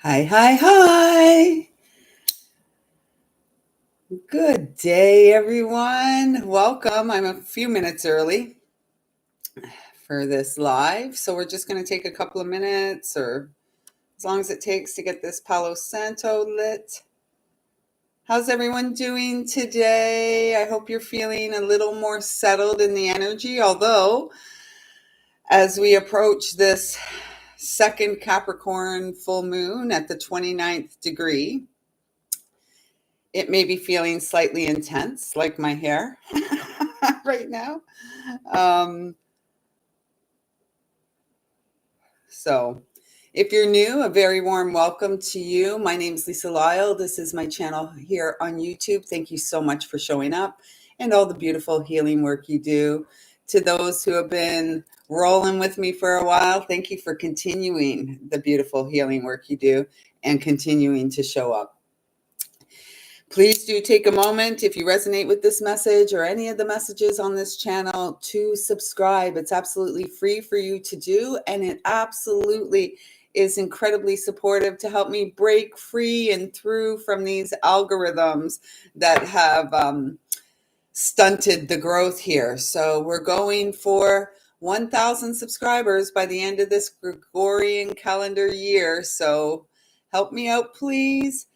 Hi, hi, hi. Good day, everyone. Welcome. I'm a few minutes early for this live, so we're just going to take a couple of minutes or as long as it takes to get this Palo Santo lit. How's everyone doing today? I hope you're feeling a little more settled in the energy, although as we approach this second Capricorn full moon at the 29th degree, it may be feeling slightly intense, like my hair right now. Um, so, if you're new, a very warm welcome to you. My name is Lisa Lyle. This is my channel here on YouTube. Thank you so much for showing up and all the beautiful healing work you do. To those who have been rolling with me for a while, thank you for continuing the beautiful healing work you do and continuing to show up. Please do take a moment if you resonate with this message or any of the messages on this channel to subscribe. It's absolutely free for you to do, and it absolutely is incredibly supportive to help me break free and through from these algorithms that have stunted the growth here. So we're going for 1,000 subscribers by the end of this Gregorian calendar year. So help me out, please.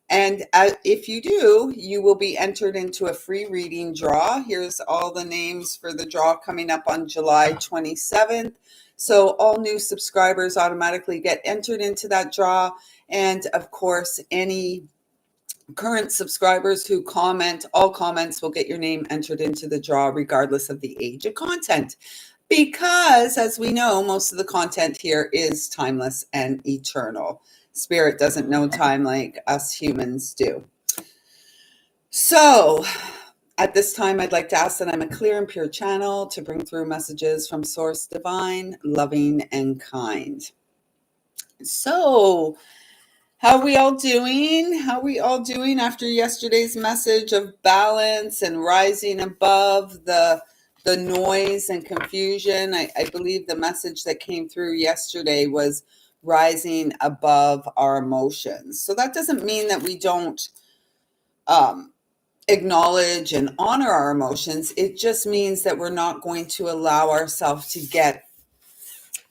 And if you do, you will be entered into a free reading draw. Here's all the names for the draw coming up on July 27th. So all new subscribers automatically get entered into that draw. And of course, any current subscribers who comment, all comments will get your name entered into the draw regardless of the age of content. Because as we know, most of the content here is timeless and eternal. Spirit doesn't know time like us humans do. So at this time, I'd like to ask that I'm a clear and pure channel to bring through messages from Source Divine, loving and kind. So how are we all doing? How are we all doing after yesterday's message of balance and rising above the noise and confusion? I believe the message that came through yesterday was rising above our emotions. So that doesn't mean that we don't acknowledge and honor our emotions. It just means that we're not going to allow ourselves to get,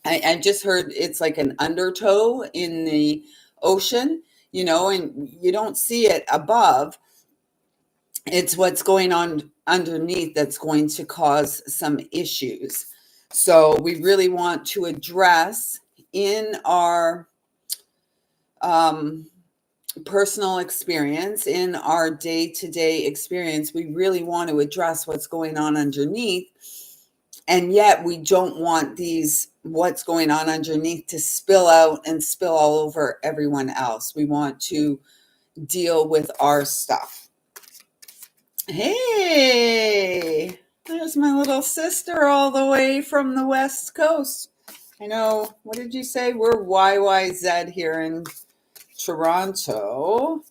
I just heard it's like an undertow in the ocean, and you don't see it above. It's what's going on underneath that's going to cause some issues. So we really want to address in our personal experience, in our day-to-day experience, we really want to address what's going on underneath. And yet we don't want what's going on underneath to spill out and spill all over everyone else. We want to deal with our stuff. Hey, there's my little sister all the way from the West Coast. I know, what did you say? We're YYZ here in Toronto.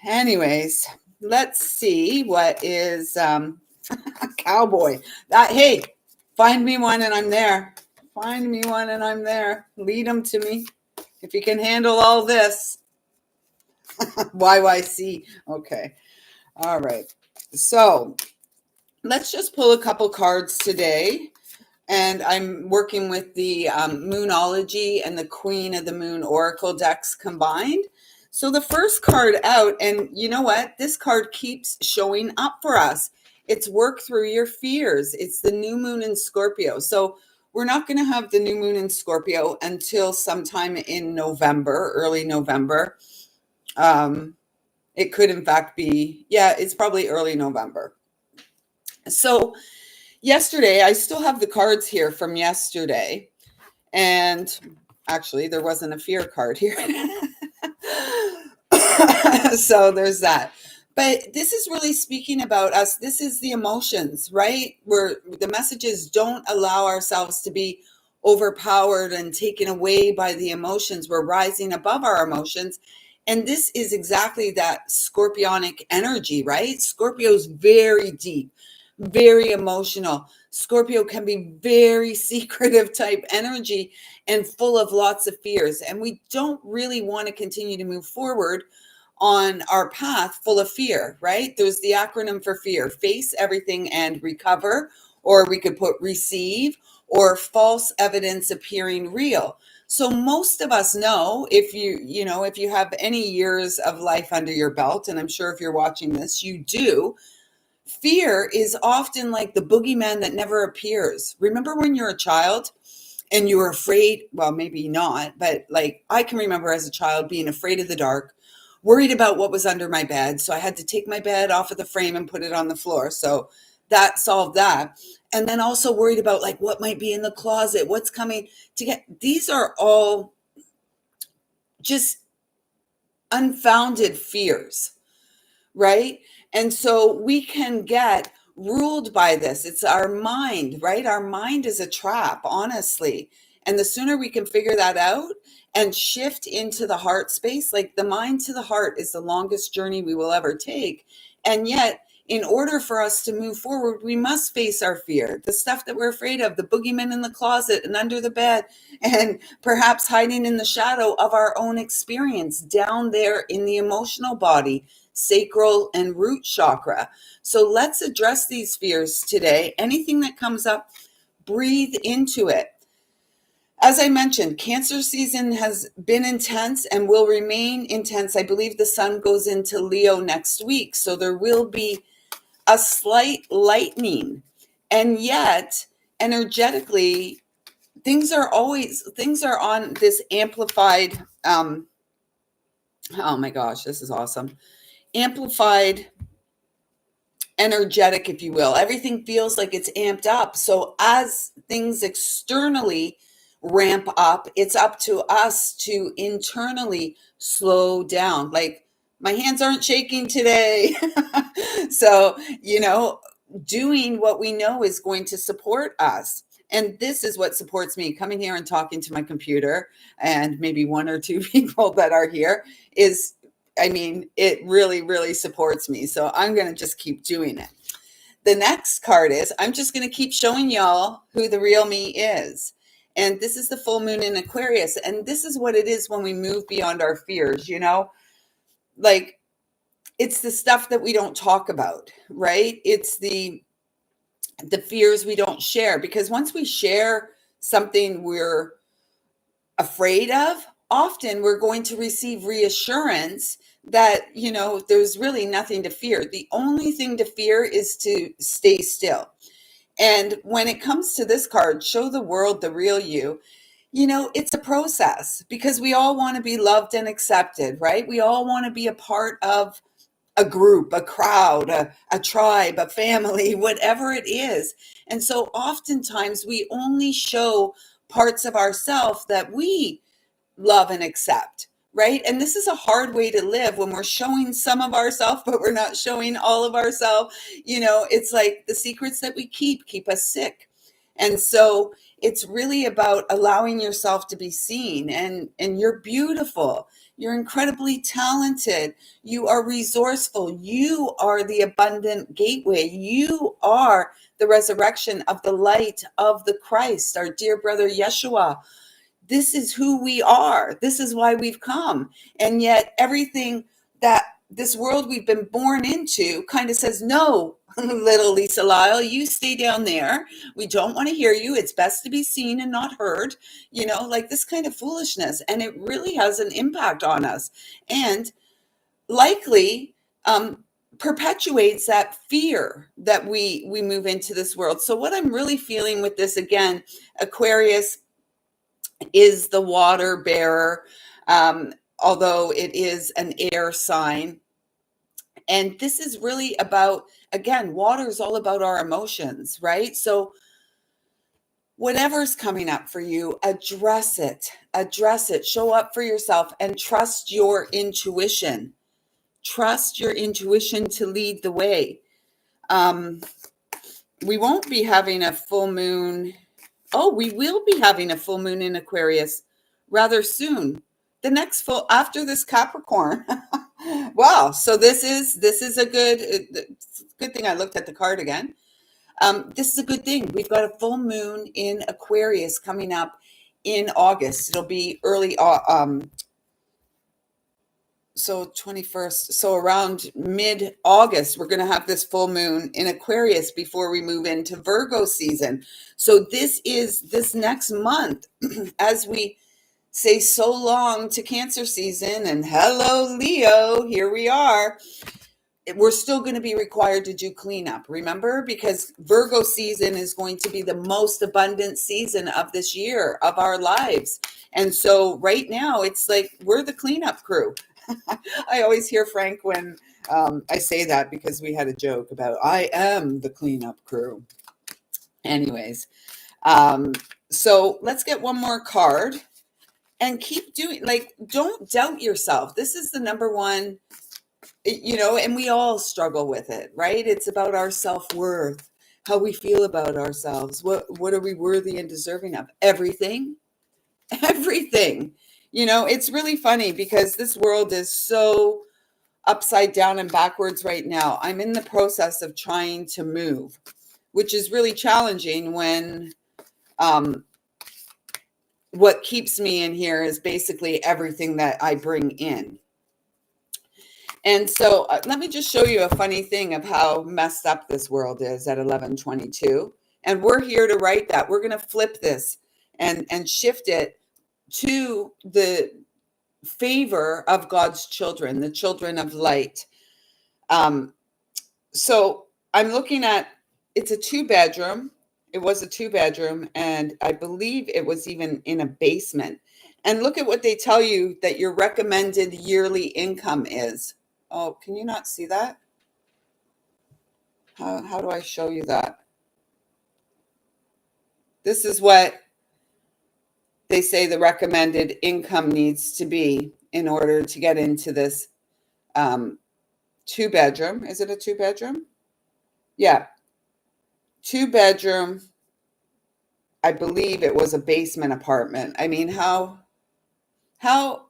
Anyways, let's see what is cowboy. Hey, find me one and I'm there. Find me one and I'm there. Lead them to me. If you can handle all this. YYC. Okay. All right. So let's just pull a couple cards today. And I'm working with the Moonology and the Queen of the Moon Oracle decks combined. So the first card out, and you know what? This card keeps showing up for us. It's work through your fears. It's the new moon in Scorpio. So we're not going to have the new moon in Scorpio until sometime in November, early November. It could in fact be, it's probably early November. So yesterday, I still have the cards here from yesterday. And actually, there wasn't a fear card here. So there's that. But this is really speaking about us. This is the emotions, right? Where the messages don't allow ourselves to be overpowered and taken away by the emotions. We're rising above our emotions. And this is exactly that scorpionic energy, right? Scorpio's very deep, very emotional. Scorpio can be very secretive type energy and full of lots of fears. And we don't really want to continue to move forward on our path full of fear, right? There's the acronym for fear: face everything and recover, or we could put receive, or false evidence appearing real. So most of us know, if you have any years of life under your belt, and I'm sure if you're watching this, you do, fear is often like the boogeyman that never appears. Remember when you're a child and you were afraid? Well, maybe not, but like I can remember as a child being afraid of the dark, worried about what was under my bed. So I had to take my bed off of the frame and put it on the floor. So that solved that. And then also worried about like what might be in the closet, what's coming to get. These are all just unfounded fears, right? And so we can get ruled by this. It's our mind, right? Our mind is a trap, honestly. And the sooner we can figure that out and shift into the heart space, like the mind to the heart is the longest journey we will ever take. And yet, in order for us to move forward, we must face our fear, the stuff that we're afraid of, the boogeyman in the closet and under the bed, and perhaps hiding in the shadow of our own experience down there in the emotional body, sacral and root chakra. So let's address these fears today. Anything that comes up, breathe into it. As I mentioned, Cancer season has been intense and will remain intense. I believe the sun goes into Leo next week, so there will be a slight lightening. And yet, energetically, things are on this amplified, oh my gosh, this is awesome. Amplified energetic, if you will. Everything feels like it's amped up. So as things externally ramp up, it's up to us to internally slow down. Like my hands aren't shaking today. So, doing what we know is going to support us. And this is what supports me. Coming here and talking to my computer and maybe one or two people that are here it really, really supports me. So I'm going to just keep doing it. The next card is, I'm just going to keep showing y'all who the real me is. And this is the full moon in Aquarius. And this is what it is when we move beyond our fears, like it's the stuff that we don't talk about, right? It's the fears we don't share, because once we share something we're afraid of, often we're going to receive reassurance that, there's really nothing to fear. The only thing to fear is to stay still. And when it comes to this card, show the world the real you, it's a process, because we all want to be loved and accepted, right? We all want to be a part of a group, a crowd, a tribe, a family, whatever it is. And so oftentimes we only show parts of ourselves that we love and accept, right? And this is a hard way to live, when we're showing some of ourselves, but we're not showing all of ourselves. It's like the secrets that we keep us sick. And so it's really about allowing yourself to be seen. And you're beautiful. You're incredibly talented. You are resourceful. You are the abundant gateway. You are the resurrection of the light of the Christ, our dear brother Yeshua. This is who we are. This is why we've come. And yet everything that this world we've been born into kind of says, no, little Lisa Lyle, you stay down there. We don't want to hear you. It's best to be seen and not heard, like this kind of foolishness. And it really has an impact on us, and likely perpetuates that fear that we move into this world. So what I'm really feeling with this, again, Aquarius is the water bearer, although it is an air sign. And this is really about, again, water is all about our emotions, right? So whatever's coming up for you, address it, show up for yourself, and trust your intuition. Trust your intuition to lead the way. We won't be having a full moon. Oh, we will be having a full moon in Aquarius rather soon. The next full after this Capricorn. Wow. So this is a good thing I looked at the card again. This is a good thing. We've got a full moon in Aquarius coming up in August. It'll be early, so 21st, so around mid-August, we're going to have this full moon in Aquarius before we move into Virgo season. So this next month, as we say so long to Cancer season and hello Leo, here we are. We're still going to be required to do cleanup, remember? Because Virgo season is going to be the most abundant season of this year of our lives. And so right now, it's like we're the cleanup crew. I always hear Frank when I say that, because we had a joke about I am the cleanup crew. Anyways, so let's get one more card and keep doing, like, don't doubt yourself. This is the number one, and we all struggle with it, right? It's about our self-worth, how we feel about ourselves. What are we worthy and deserving of? Everything. It's really funny because this world is so upside down and backwards right now. I'm in the process of trying to move, which is really challenging when what keeps me in here is basically everything that I bring in. And so let me just show you a funny thing of how messed up this world is at 11:22. And we're here to write that. We're going to flip this and shift it to the favor of God's children, the children of light. So I'm looking at, it's a 2-bedroom. It was a 2-bedroom, and I believe it was even in a basement. And look at what they tell you that your recommended yearly income is. Oh, can you not see that? How do I show you that? This is what they say the recommended income needs to be in order to get into this 2-bedroom. Is it a 2-bedroom? Yeah. 2-bedroom. I believe it was a basement apartment. I mean, how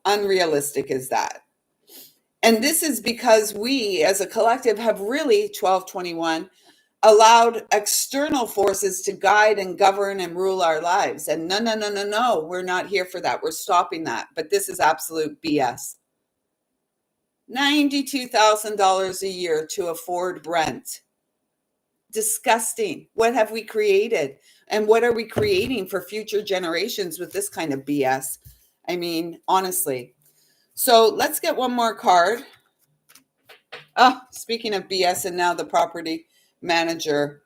unrealistic is that? And this is because we as a collective have really 1221 allowed external forces to guide and govern and rule our lives. And no, we're not here for that. We're stopping that. But this is absolute BS. $92,000 a year to afford rent. Disgusting. What have we created? And what are we creating for future generations with this kind of BS? I mean, honestly. So let's get one more card. Oh, speaking of BS, and now the property manager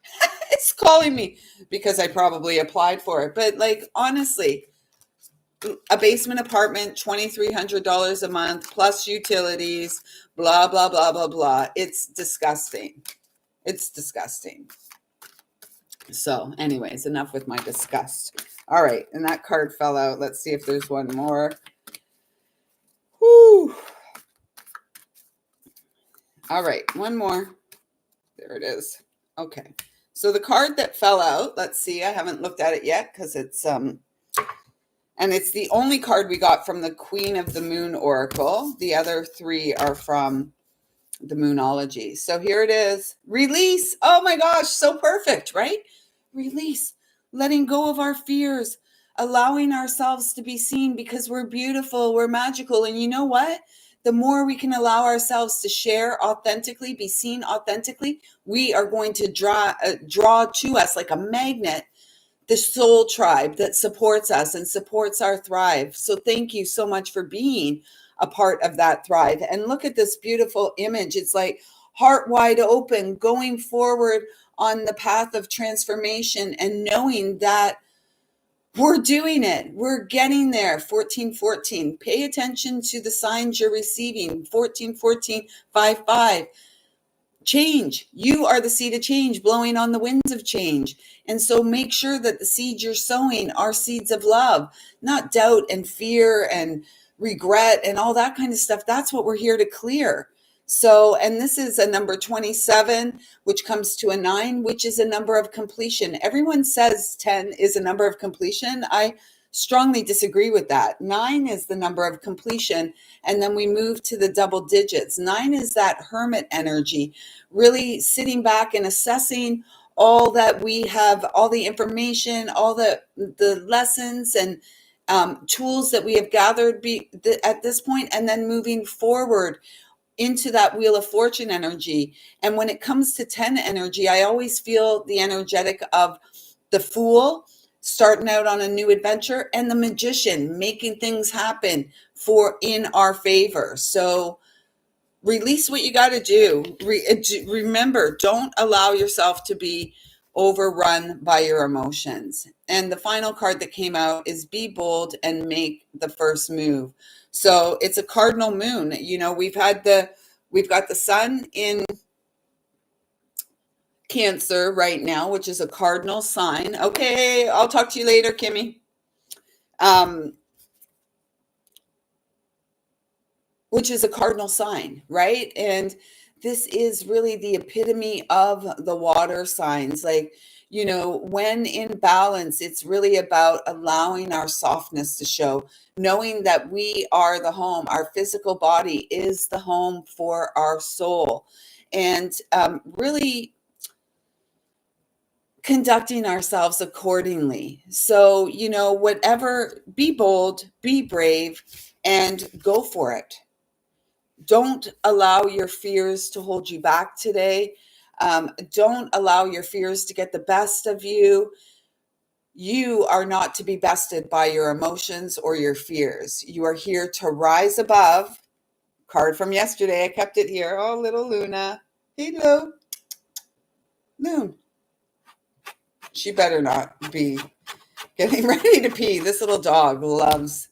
is calling me because I probably applied for it. But like, honestly, a basement apartment, $2,300 a month plus utilities, blah, blah, blah, blah, blah. It's disgusting. It's disgusting. So anyways, enough with my disgust. All right. And that card fell out. Let's see if there's one more. Whew. All right. One more. There it is. Okay. So the card that fell out, let's see. I haven't looked at it yet because it's and it's the only card we got from the Queen of the Moon Oracle. The other 3 are from the Moonology. So here it is. Release. Oh my gosh, so perfect, right? Release. Letting go of our fears, allowing ourselves to be seen because we're beautiful, we're magical. And you know what? The more we can allow ourselves to share authentically, be seen authentically, we are going to draw to us like a magnet the soul tribe that supports us and supports our thrive. So thank you so much for being a part of that thrive. And look at this beautiful image. It's like heart wide open, going forward on the path of transformation and knowing that we're doing it. We're getting there. 1414. Pay attention to the signs you're receiving. 141455. Change. You are the seed of change, blowing on the winds of change. And so make sure that the seeds you're sowing are seeds of love, not doubt and fear and regret and all that kind of stuff. That's what we're here to clear. So, and this is a number 27, which comes to a 9, which is a number of completion. Everyone says 10 is a number of completion. I strongly disagree with that. 9 is the number of completion. And then we move to the double digits. 9 is that hermit energy, really sitting back and assessing, all that we have, all the information, all the lessons and tools that we have gathered at this point, and then moving forward into that Wheel of Fortune energy. And when it comes to 10 energy, I always feel the energetic of the Fool starting out on a new adventure, and the Magician making things happen for in our favor. So release what you got to do. Remember, don't allow yourself to be overrun by your emotions. And the final card that came out is be bold and make the first move. So it's a cardinal moon. We've got the sun in Cancer right now, which is a cardinal sign. Okay, I'll talk to you later, Kimmy. Which is a cardinal sign, right? And this is really the epitome of the water signs. Like, when in balance, it's really about allowing our softness to show, knowing that we are the home. Our physical body is the home for our soul. And really conducting ourselves accordingly. So, whatever, be bold, be brave, and go for it. Don't allow your fears to hold you back today. Don't allow your fears to get the best of you. You are not to be bested by your emotions or your fears. You are here to rise above. Card from yesterday. I kept it here. Oh, little Luna. Hello. Loon. She better not be getting ready to pee. This little dog loves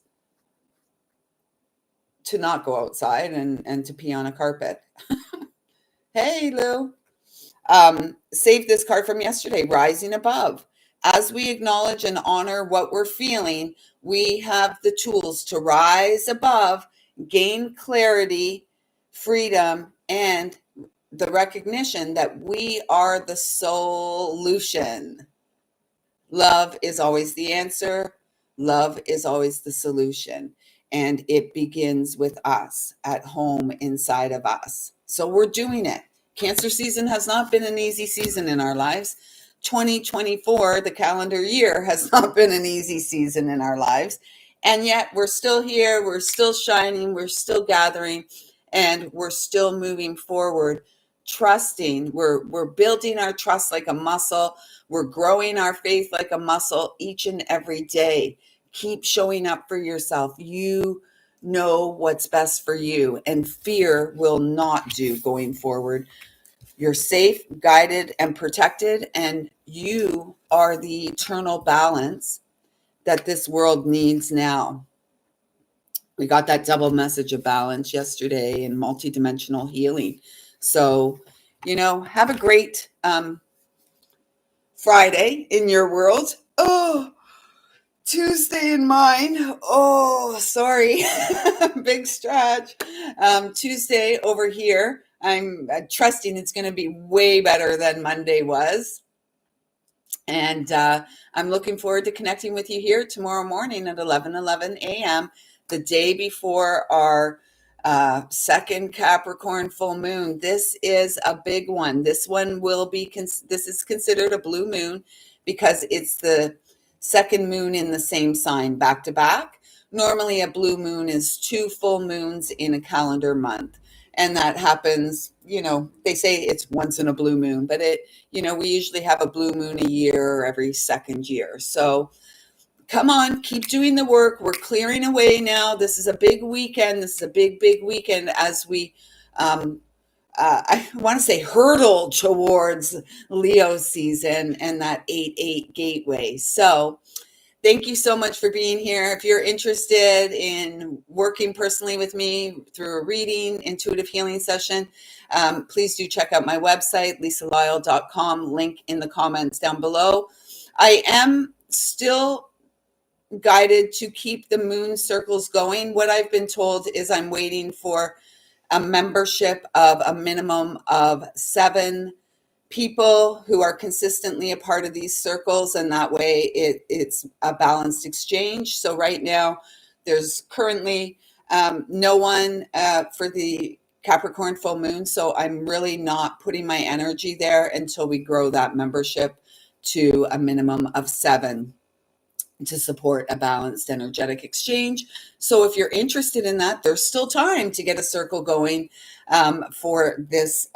to not go outside and to pee on a carpet. Hey, Lou. Save this card from yesterday, rising above. As we acknowledge and honor what we're feeling, we have the tools to rise above, gain clarity, freedom, and the recognition that we are the solution. Love is always the answer. Love is always the solution. And it begins with us at home inside of us. So we're doing it. Cancer season has not been an easy season in our lives. 2024, the calendar year, has not been an easy season in our lives. And yet we're still here. We're still shining. We're still gathering. And we're still moving forward, trusting. We're building our trust like a muscle. We're growing our faith like a muscle each and every day. Keep showing up for yourself. You know what's best for you, and fear will not do going forward. You're safe, guided, and protected, and you are the eternal balance that this world needs now. We got that double message of balance yesterday in multidimensional healing. So, have a great Friday in your world. Oh, Tuesday in mine. Oh, sorry. Big stretch. Tuesday over here. I'm trusting it's going to be way better than Monday was. And I'm looking forward to connecting with you here tomorrow morning at 11:11 a.m., the day before our second Capricorn full moon. This is a big one. This one will be, this is considered a blue moon because it's the second moon in the same sign back to back. Normally a blue moon is 2 full moons in a calendar month. And that happens, they say it's once in a blue moon, but we usually have a blue moon a year or every second year. So come on, keep doing the work. We're clearing away now. This is a big weekend. This is a big, big weekend as we, I want to say, hurdle towards Leo season and that 8/8 gateway. So thank you so much for being here. If you're interested in working personally with me through a reading, intuitive healing session, please do check out my website, lisalyle.com, link in the comments down below. I am still guided to keep the moon circles going. What I've been told is I'm waiting for a membership of a minimum of 7 people who are consistently a part of these circles, and that way it's a balanced exchange. So right now there's currently no one for the Capricorn full moon. So I'm really not putting my energy there until we grow that membership to a minimum of 7 to support a balanced energetic exchange. So if you're interested in that, there's still time to get a circle going for this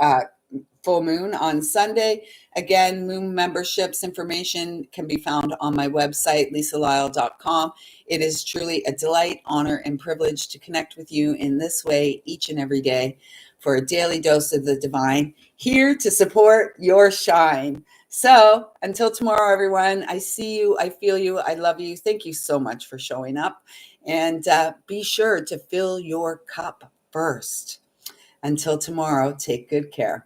full moon on Sunday. Again, moon memberships information can be found on my website, lisalyle.com. It is truly a delight, honor, and privilege to connect with you in this way each and every day for a daily dose of the divine, here to support your shine. So until tomorrow, everyone, I see you, I feel you, I love you. Thank you so much for showing up. And be sure to fill your cup first. Until tomorrow, take good care.